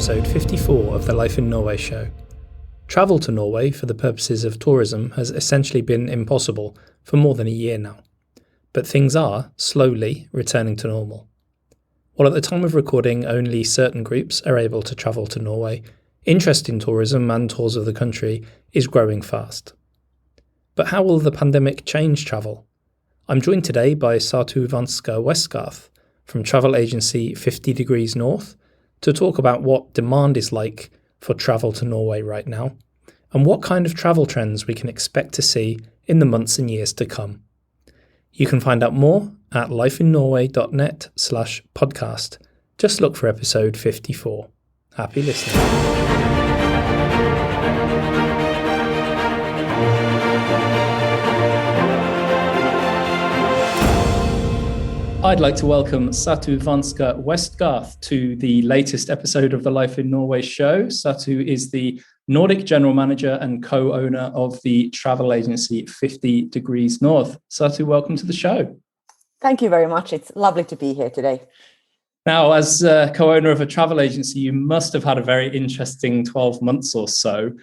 episode 54 of the Life in Norway show. Travel to Norway for the purposes of tourism has essentially been impossible for more than a year now. But things are, slowly, returning to normal. While at the time of recording only certain groups are able to travel to Norway, interest in tourism and tours of the country is growing fast. But how will the pandemic change travel? I'm joined today by Satu Westgarth from travel agency 50 Degrees North to talk about what demand is like for travel to Norway right now and what kind of travel trends we can expect to see in the months and years to come. You can find out more at lifeinnorway.net/podcast. Just look for episode 54. Happy listening. I'd like to welcome Satu Westgarth to the latest episode of the Life in Norway show. Satu is the Nordic General Manager and co-owner of the travel agency 50 Degrees North. Satu, welcome to the show. Thank you very much. It's lovely to be here today. Now, as co-owner of a travel agency, you must have had a very interesting 12 months or so.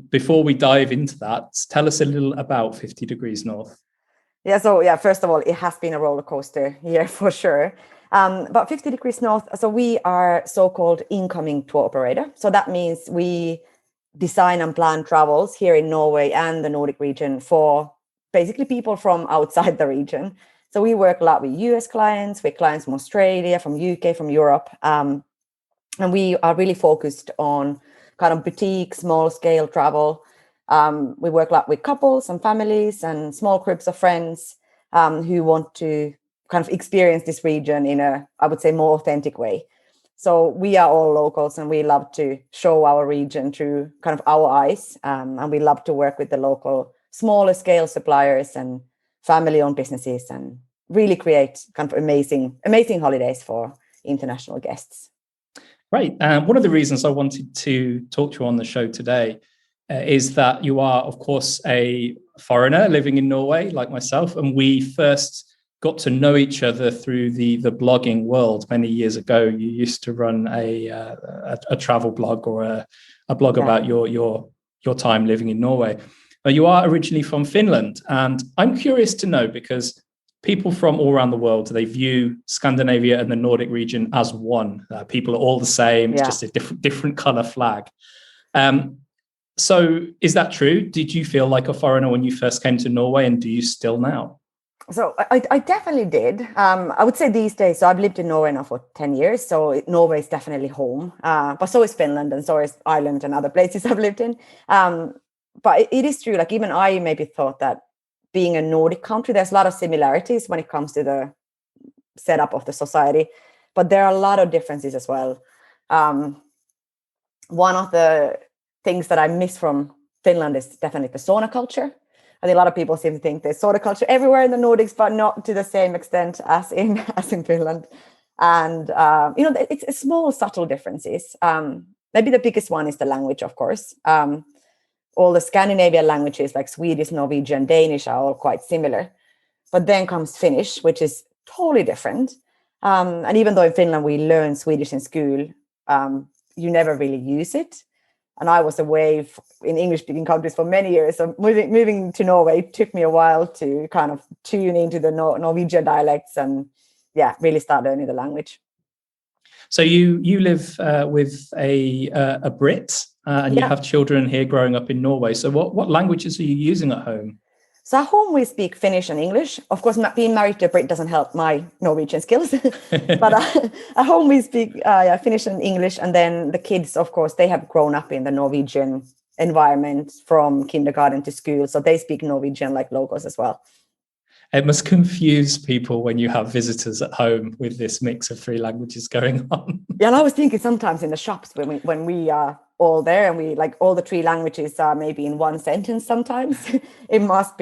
Before we dive into that, tell us a little about 50 Degrees North. First of all, it has been a roller coaster year for sure. But 50 Degrees North, so we are so-called incoming tour operator. So that means we design and plan travels here in Norway and the Nordic region for basically people from outside the region. So we work a lot with US clients, with clients from Australia, from UK, from Europe. And we are really focused on kind of boutique, small-scale travel. We work a lot with couples and families and small groups of friends who want to kind of experience this region in a, I would say, more authentic way. So we are all locals and we love to show our region through kind of our eyes. And we love to work with the local smaller scale suppliers and family-owned businesses and really create kind of amazing holidays for international guests. Right. One of the reasons I wanted to talk to you on the show today is that you are, of course, a foreigner living in Norway, like myself, and we first got to know each other through the blogging world many years ago. You used to run a travel blog or a blog about your time living in Norway. You are originally from Finland, and I'm curious to know because people from all around the world, they view Scandinavia and the Nordic region as one. People are all the same. It's just a different color flag. So is that true? Did you feel like a foreigner when you first came to Norway, and do you still now? So I definitely did. I would say these days, so I've lived in Norway now for 10 years, so Norway is definitely home. But so is Finland, and so is Ireland and other places I've lived in. But it is true, like even I maybe thought that being a Nordic country, there's a lot of similarities when it comes to the setup of the society, but there are a lot of differences as well. One of the things that I miss from Finland is definitely the sauna culture. I think a lot of people seem to think there's sauna culture everywhere in the Nordics, but not to the same extent as in Finland. And it's small, subtle differences. Maybe the biggest one is the language, of course. All the Scandinavian languages like Swedish, Norwegian, Danish are all quite similar. But then comes Finnish, which is totally different. And even though in Finland we learn Swedish in school, you never really use it. And I was away in English-speaking countries for many years. So moving to Norway took me a while to kind of tune into the Norwegian dialects and, really start learning the language. So you live with a Brit and you have children here growing up in Norway. So what languages are you using at home? So at home we speak Finnish and English. Of course, being married to a Brit doesn't help my Norwegian skills. But at home we speak Finnish and English. And then the kids, of course, they have grown up in the Norwegian environment from kindergarten to school. So they speak Norwegian like locals as well. It must confuse people when you have visitors at home with this mix of three languages going on. Yeah, and I was thinking sometimes in the shops when we are all there and we like all the three languages are maybe in one sentence sometimes, it must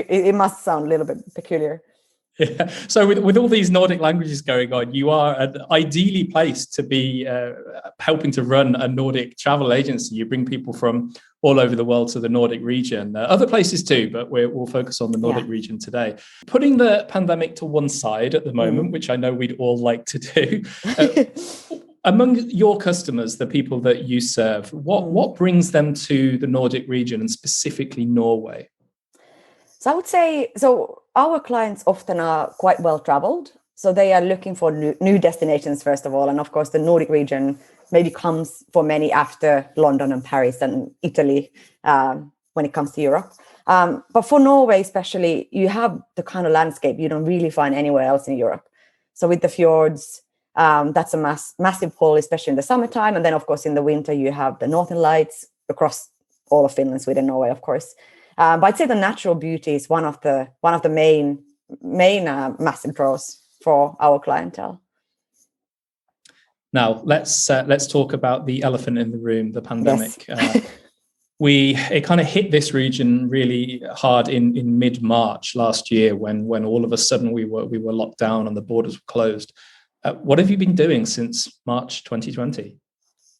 sound a little bit peculiar. Yeah. So with all these Nordic languages going on, you are ideally placed to be helping to run a Nordic travel agency. You bring people from all over the world to the Nordic region, other places too, but we'll focus on the Nordic region today. Putting the pandemic to one side at the moment, which I know we'd all like to do, Among your customers, the people that you serve, what brings them to the Nordic region and specifically Norway? So I would say, so our clients often are quite well traveled. So they are looking for new destinations, first of all. And of course, the Nordic region maybe comes for many after London and Paris and Italy when it comes to Europe. But for Norway, especially, you have the kind of landscape you don't really find anywhere else in Europe. So with the fjords, that's a massive pull, especially in the summertime. And then, of course, in the winter, you have the northern lights across all of Finland, Sweden, Norway, of course. But I'd say the natural beauty is one of the main massive draws for our clientele. Now let's talk about the elephant in the room, the pandemic. Yes. It kind of hit this region really hard in mid-March last year when all of a sudden we were locked down and the borders were closed. What have you been doing since March 2020?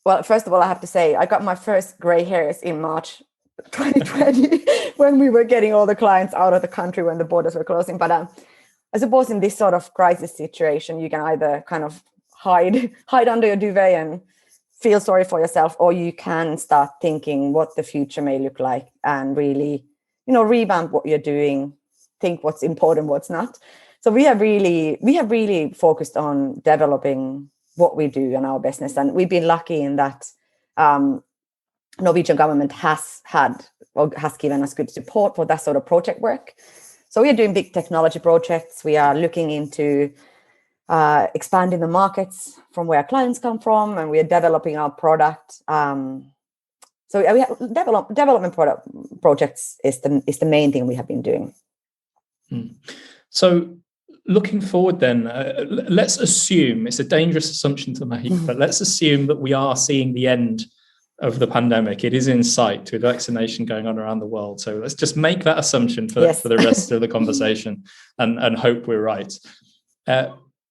Well, first of all, I have to say I got my first gray hairs in March 2020 when we were getting all the clients out of the country when the borders were closing. But I suppose in this sort of crisis situation, you can either kind of hide under your duvet and feel sorry for yourself, or you can start thinking what the future may look like and really, revamp what you're doing, think what's important, what's not. So we have really focused on developing what we do in our business, and we've been lucky in that Norwegian government has given us good support for that sort of project work. So we are doing big technology projects. We are looking into expanding the markets from where clients come from, and we are developing our product. So we have development product projects is the main thing we have been doing. So looking forward then, let's assume, it's a dangerous assumption to make, but let's assume that we are seeing the end of the pandemic. It is in sight with vaccination going on around the world. So let's just make that assumption for the rest of the conversation and hope we're right.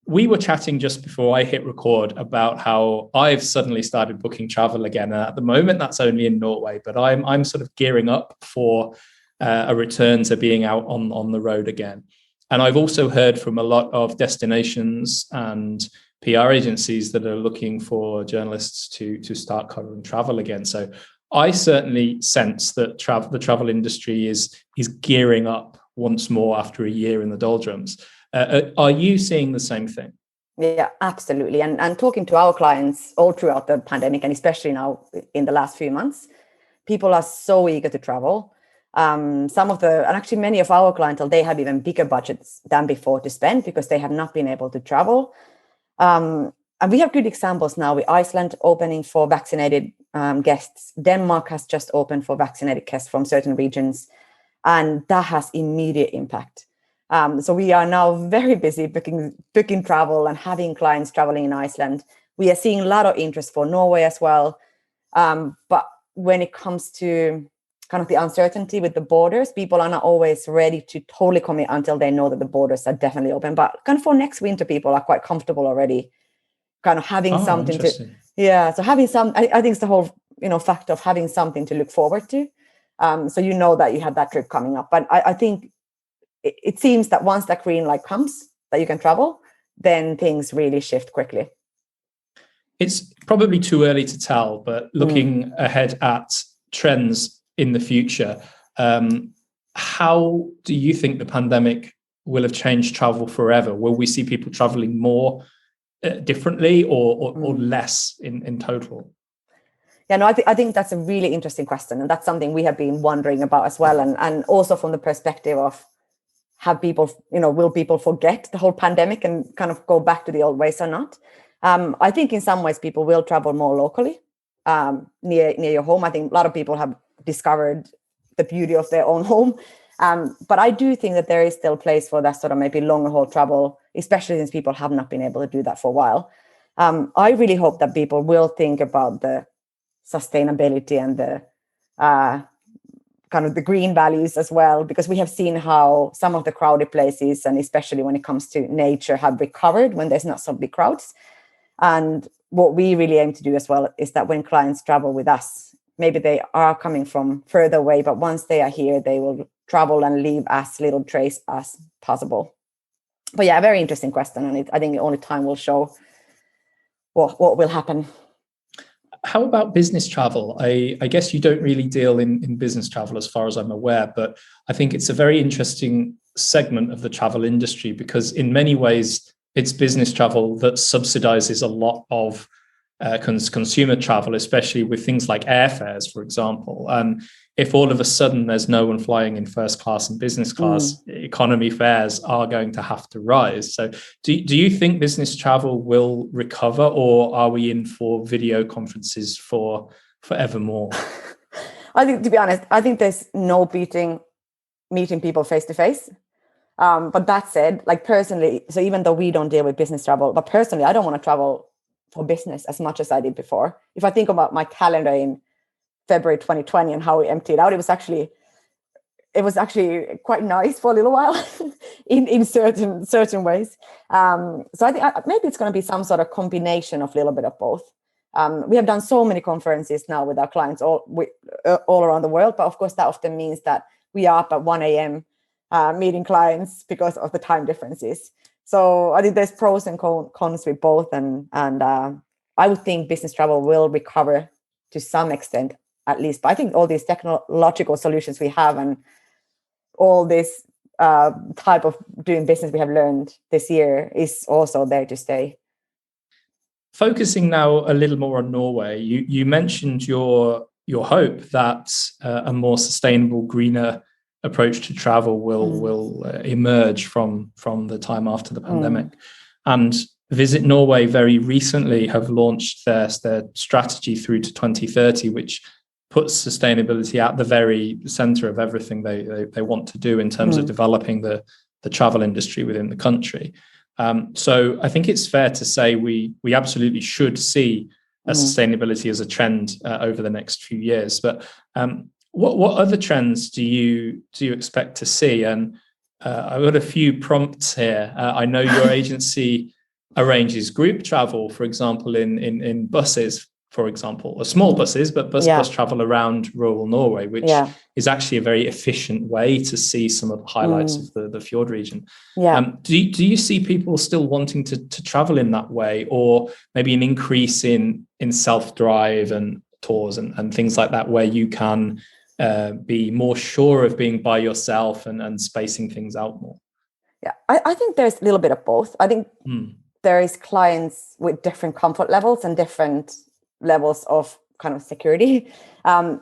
We were chatting just before I hit record about how I've suddenly started booking travel again. And at the moment, that's only in Norway, but I'm sort of gearing up for a return to being out on the road again. And I've also heard from a lot of destinations and PR agencies that are looking for journalists to start covering travel again. So I certainly sense that the travel industry is gearing up once more after a year in the doldrums. Are you seeing the same thing? Yeah, absolutely. And talking to our clients all throughout the pandemic, and especially now in the last few months, people are so eager to travel. And actually many of our clientele, they have even bigger budgets than before to spend because they have not been able to travel. And we have good examples now with Iceland opening for vaccinated guests. Denmark has just opened for vaccinated guests from certain regions, and that has immediate impact. So we are now very busy booking travel and having clients traveling in Iceland. We are seeing a lot of interest for Norway as well. But when it comes to kind of the uncertainty with the borders, people are not always ready to totally commit until they know that the borders are definitely open. But kind of for next winter, people are quite comfortable already, kind of having something to. Yeah, so having I think it's the whole fact of having something to look forward to. So that you have that trip coming up. But I think it seems that once that green light comes, that you can travel, then things really shift quickly. It's probably too early to tell, but looking ahead at trends in the future, how do you think the pandemic will have changed travel forever? Will we see people traveling more differently or less in total? Yeah, no, I think that's a really interesting question. And that's something we have been wondering about as well. And also from the perspective of will people forget the whole pandemic and kind of go back to the old ways or not? I think in some ways people will travel more locally near your home. I think a lot of people have discovered the beauty of their own home. But I do think that there is still place for that sort of maybe longer haul travel, especially since people have not been able to do that for a while. I really hope that people will think about the sustainability and the kind of the green values as well, because we have seen how some of the crowded places, and especially when it comes to nature, have recovered when there's not so big crowds. And what we really aim to do as well is that when clients travel with us, maybe they are coming from further away, but once they are here, they will travel and leave as little trace as possible. But yeah, a very interesting question. And I think only time will show what will happen. How about business travel? I guess you don't really deal in business travel as far as I'm aware, but I think it's a very interesting segment of the travel industry because in many ways it's business travel that subsidizes a lot of consumer travel, especially with things like airfares, for example. And if all of a sudden there's no one flying in first class and business class, economy fares are going to have to rise. So do you think business travel will recover, or are we in for video conferences for forevermore? I think, to be honest, I think there's no beating meeting people face to face. But that said, like personally, so even though we don't deal with business travel, but personally, I don't want to travel for business as much as I did before. If I think about my calendar in February 2020 and how we emptied out, it was actually quite nice for a little while in certain ways. So I think maybe it's going to be some sort of combination of a little bit of both. We have done so many conferences now with our clients all around the world, but of course that often means that we are up at 1 a.m. Meeting clients because of the time differences. So I think there's pros and cons with both, and I would think business travel will recover to some extent, at least. But I think all these technological solutions we have and all this type of doing business we have learned this year is also there to stay. Focusing now a little more on Norway, you mentioned your hope that a more sustainable, greener approach to travel will emerge from the time after the pandemic. And Visit Norway very recently have launched their strategy through to 2030, which puts sustainability at the very center of everything they want to do in terms of developing the travel industry within the country. So I think it's fair to say we absolutely should see sustainability as a trend over the next few years. But what other trends do you expect to see? And I've got a few prompts here. I know your agency arranges group travel, for example, in buses, for example, or small buses, but bus travel around rural Norway, which is actually a very efficient way to see some of the highlights of the fjord region. Do you see people still wanting to travel in that way, or maybe an increase in self-drive and tours and things like that, where you can be more sure of being by yourself and spacing things out more? Yeah, I think there's a little bit of both. I think there is clients with different comfort levels and different levels of kind of security.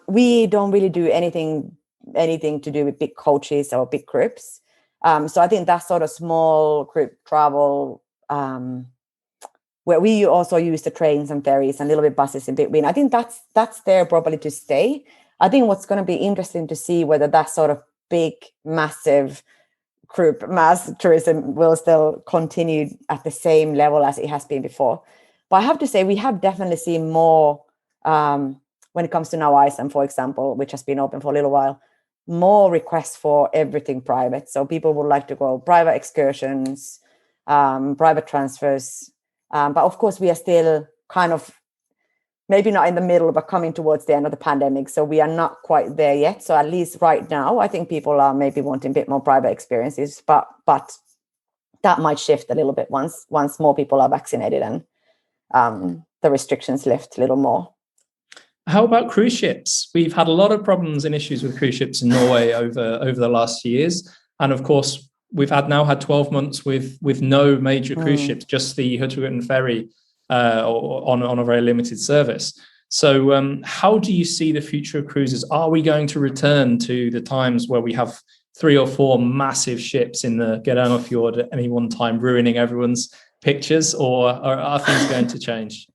We don't really do anything to do with big coaches or big groups. So I think that sort of small group travel, where we also use the trains and ferries and a little bit buses in between, I think that's there probably to stay. I think what's going to be interesting to see whether that sort of big, massive group mass tourism will still continue at the same level as it has been before. But I have to say, we have definitely seen more when it comes to now Iceland, for example, which has been open for a little while, more requests for everything private. So people would like to go private excursions, private transfers. But of course, we are still kind of maybe not in the middle, but coming towards the end of the pandemic. So we are not quite there yet. So at least right now, I think people are maybe wanting a bit more private experiences, but that might shift a little bit once more people are vaccinated and the restrictions lift a little more. How about cruise ships? We've had a lot of problems and issues with cruise ships in Norway over the last few years. And of course, we've now had 12 months with no major cruise ships, just the Hurtigruten ferry on a very limited service. So how do you see the future of cruises? Are we going to return to the times where we have 3 or 4 massive ships in the Fjord at any one time, ruining everyone's pictures, or are things going to change?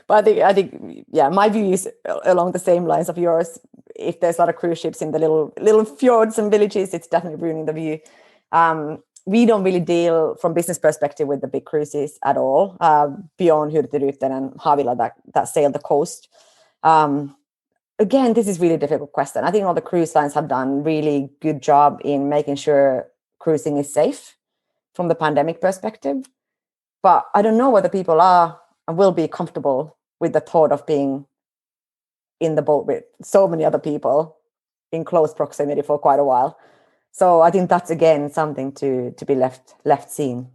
But I think, my view is along the same lines of yours. If there's a lot of cruise ships in the little fjords and villages, it's definitely ruining the view. We don't really deal from business perspective with the big cruises at all, beyond Hurtigruten and Havila that sail the coast. Again, this is really a difficult question. I think all the cruise lines have done really good job in making sure cruising is safe from the pandemic perspective. But I don't know whether people are and will be comfortable with the thought of being in the boat with so many other people in close proximity for quite a while. So I think that's, again, something to be left seen.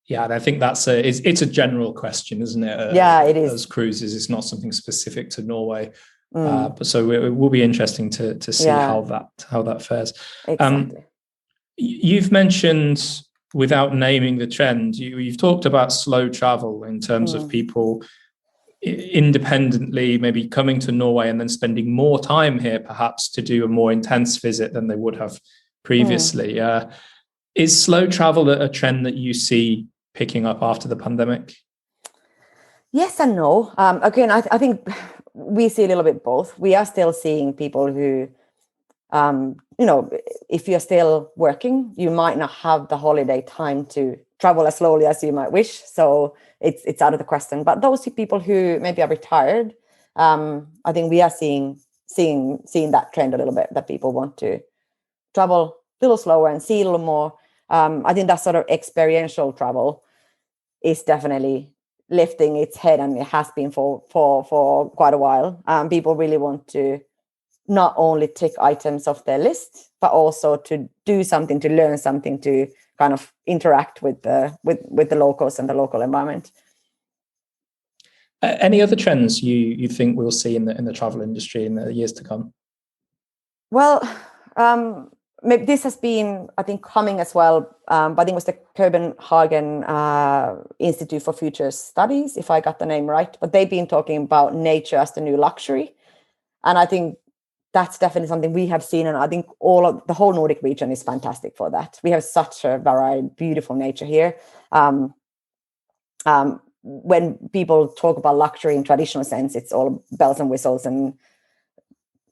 Yeah, and I think it's a general question, isn't it? Yeah, it is. Those cruises, it's not something specific to Norway. But so it will be interesting to see how that fares. Exactly. You've mentioned, without naming the trend, you've talked about slow travel in terms of people independently maybe coming to Norway and then spending more time here, perhaps to do a more intense visit than they would have previously. Is slow travel a trend that you see picking up after the pandemic? Yes and no. Again, I think we see a little bit both. We are still seeing people who, if you're still working, you might not have the holiday time to travel as slowly as you might wish. So it's out of the question. But those people who maybe are retired, I think we are seeing that trend a little bit, that people want to travel a little slower and see a little more. I think that sort of experiential travel is definitely lifting its head, and it has been for quite a while. People really want to not only tick items off their list, but also to do something, to learn something, to kind of interact with the locals and the local environment. Any other trends you think we'll see in the travel industry in the years to come? Well, maybe this has been, I think, coming as well. But I think it was the Copenhagen Institute for Future Studies, if I got the name right. But they've been talking about nature as the new luxury, and I think that's definitely something we have seen. And I think the whole Nordic region is fantastic for that. We have such a varied, beautiful nature here. When people talk about luxury in traditional sense, it's all bells and whistles and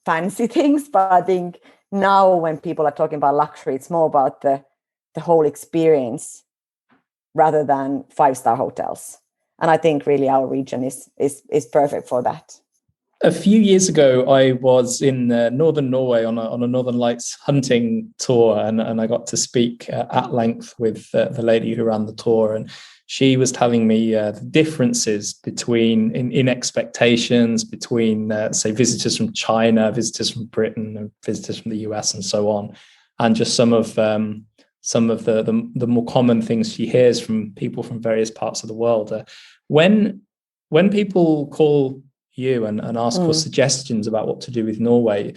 fancy things. But I think now when people are talking about luxury, it's more about the whole experience rather than 5-star hotels. And I think really our region is perfect for that. A few years ago, I was in northern Norway on a Northern Lights hunting tour, and I got to speak at length with the lady who ran the tour, and she was telling me the differences between in expectations between, say, visitors from China, visitors from Britain, and visitors from the US, and so on, and just some of the more common things she hears from people from various parts of the world. When people call you and ask for suggestions about what to do with Norway,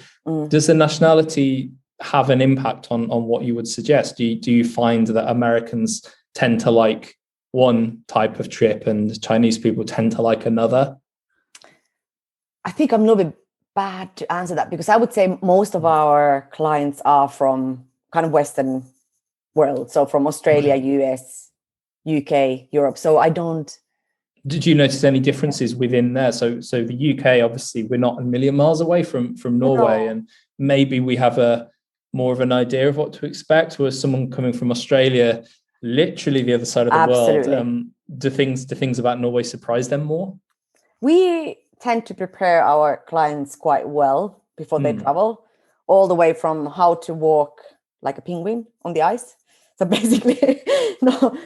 does the nationality have an impact on what you would suggest? Do you find that Americans tend to like one type of trip and Chinese people tend to like another? I think I'm a little bit bad to answer that, because I would say most of our clients are from kind of Western world, so from Australia, US, UK, Europe. So I don't. Did you notice any differences within there? So the UK, obviously, we're not a million miles away from Norway, and maybe we have a more of an idea of what to expect. Whereas someone coming from Australia, literally the other side of the world, do things about Norway surprise them more? We tend to prepare our clients quite well before they travel, all the way from how to walk like a penguin on the ice. So basically,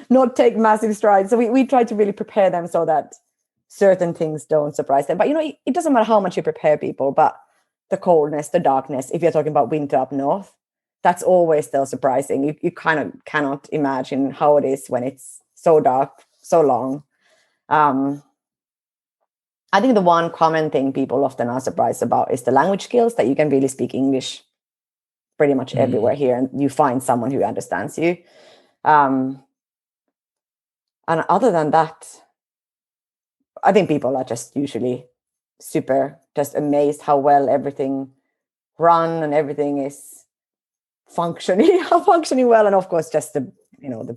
not take massive strides. So we try to really prepare them so that certain things don't surprise them. But, it doesn't matter how much you prepare people, but the coldness, the darkness, if you're talking about winter up north, that's always still surprising. You kind of cannot imagine how it is when it's so dark, so long. I think the one common thing people often are surprised about is the language skills, that you can really speak English pretty much everywhere here, and you find someone who understands you. And other than that, I think people are just usually just amazed how well everything run and everything is functioning well, and of course just the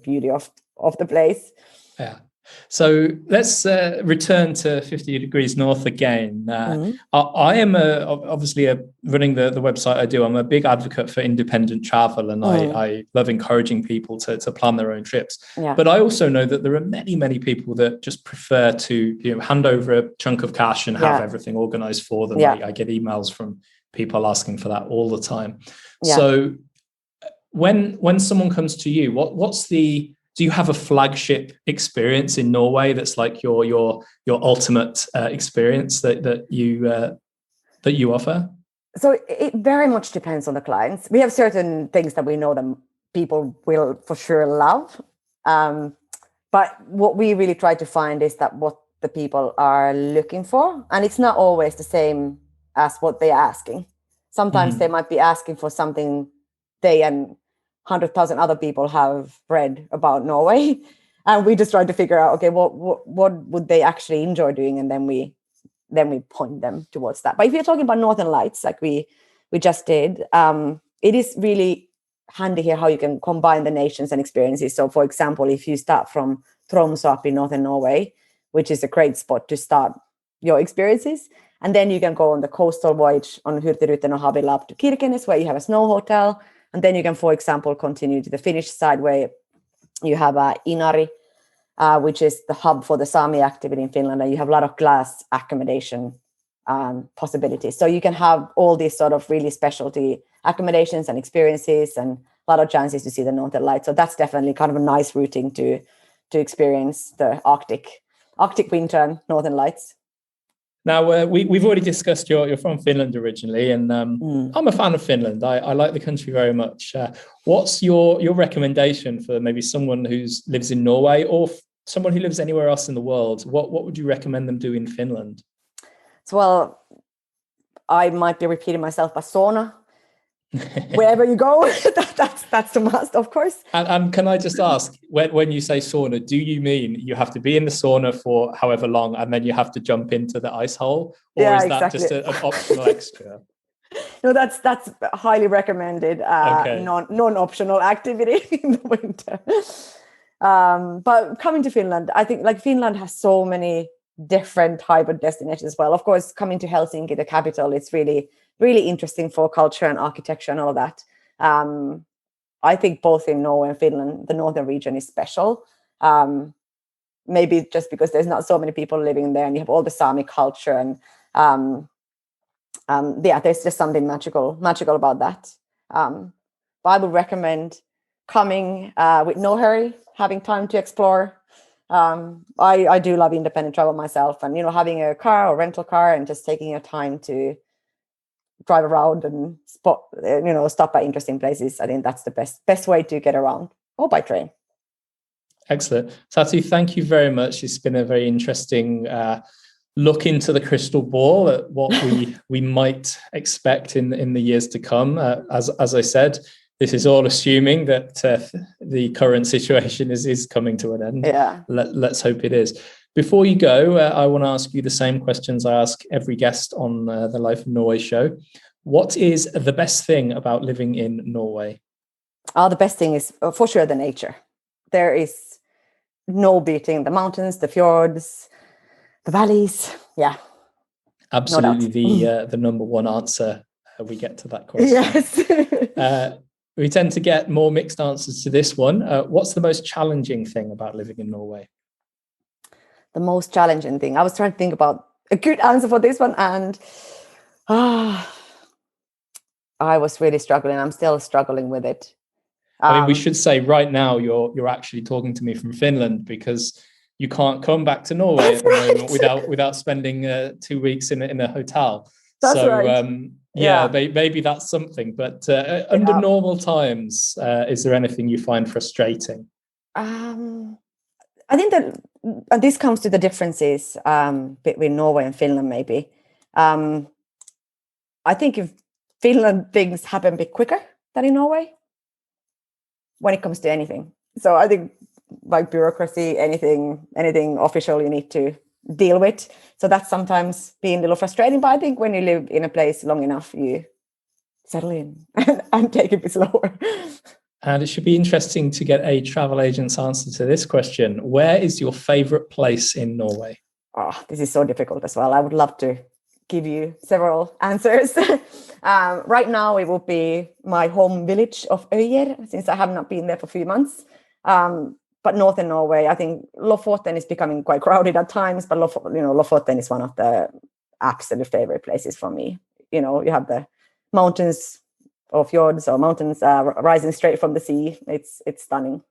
beauty of the place. Yeah. So let's return to 50 Degrees North again. I am obviously running the website I do. I'm a big advocate for independent travel, and I love encouraging people to plan their own trips. Yeah. But I also know that there are many, many people that just prefer to hand over a chunk of cash and have everything organized for them. I get emails from people asking for that all the time. Yeah. So when someone comes to you, do you have a flagship experience in Norway that's like your ultimate experience that you offer? So it very much depends on the clients. We have certain things that we know that people will for sure love, but But what we really try to find is that what the people are looking for, and it's not always the same as what they're asking. Sometimes they might be asking for something they and 100,000 other people have read about Norway, and we just try to figure out, okay, what would they actually enjoy doing, and then we point them towards that. But if you're talking about Northern Lights, like we just did, it is really handy here how you can combine the nations and experiences. So, for example, if you start from Tromsø up in Northern Norway, which is a great spot to start your experiences, and then you can go on the coastal voyage on Hurtigruten or Havila up to Kirkenes, where you have a snow hotel, and then you can, for example, continue to the Finnish side, where you have Inari, which is the hub for the Sami activity in Finland, and you have a lot of glass accommodation possibilities. So you can have all these sort of really specialty accommodations and experiences, and a lot of chances to see the Northern Lights. So that's definitely kind of a nice routing to experience the Arctic winter and Northern Lights. Now, we've already discussed you're from Finland originally, and I'm a fan of Finland. I like the country very much. What's your recommendation for maybe someone who lives in Norway, or someone who lives anywhere else in the world? What would you recommend them do in Finland? So, well, I might be repeating myself, but sauna. Wherever you go, that's the must, of course. And can I just ask, when you say sauna, do you mean you have to be in the sauna for however long and then you have to jump into the ice hole? Or is that just an optional extra? No, that's highly recommended non-optional activity in the winter. But coming to Finland, I think like Finland has so many different type of destinations as well. Of course, coming to Helsinki, the capital, it's really interesting for culture and architecture and all that. I think both in Norway and Finland, the northern region is special. Maybe just because there's not so many people living there, and you have all the Sami culture, and there's just something magical about that. But I would recommend coming with no hurry, having time to explore. I do love independent travel myself, and having a car or rental car and just taking your time to drive around and stop at interesting places. I think that's the best way to get around, or by train. Excellent. Satu, thank you very much. It's been a very interesting look into the crystal ball at what we might expect in the years to come. As I said, this is all assuming that the current situation is coming to an end. Yeah. Let's hope it is. Before you go, I want to ask you the same questions I ask every guest on the Life in Norway show. What is the best thing about living in Norway? The best thing is for sure the nature. There is no beating the mountains, the fjords, the valleys. Yeah. Absolutely, no the number one answer we get to that question. Yes. We tend to get more mixed answers to this one. What's the most challenging thing about living in Norway? The most challenging thing. I was trying to think about a good answer for this one, and I was really struggling. I'm still struggling with it. I mean, we should say right now you're actually talking to me from Finland, because you can't come back to Norway at the moment without spending 2 weeks in a hotel. That's so right. Maybe that's something. But under normal times, is there anything you find frustrating? I think that this comes to the differences between Norway and Finland, maybe. I think in Finland, things happen a bit quicker than in Norway when it comes to anything. So I think like bureaucracy, anything official you need to deal with. So that's sometimes being a little frustrating. But I think when you live in a place long enough, you settle in and take it a bit slower. And it should be interesting to get a travel agent's answer to this question. Where is your favorite place in Norway? Oh, this is so difficult as well. I would love to give you several answers. Right now, it will be my home village of Øyer, since I have not been there for a few months. But northern Norway, I think Lofoten is becoming quite crowded at times, but Lofoten is one of the absolute favorite places for me. You have the mountains or fjords or mountains rising straight from the sea. It's stunning.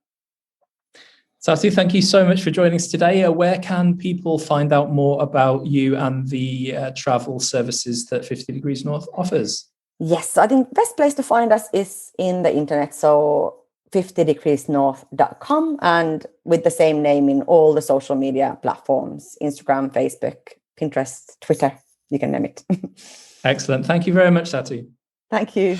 Satu, thank you so much for joining us today. Where can people find out more about you and the travel services that 50 Degrees North offers? Yes, I think the best place to find us is in the internet. So 50degreesnorth.com, and with the same name in all the social media platforms, Instagram, Facebook, Pinterest, Twitter, you can name it. Excellent. Thank you very much, Satu. Thank you.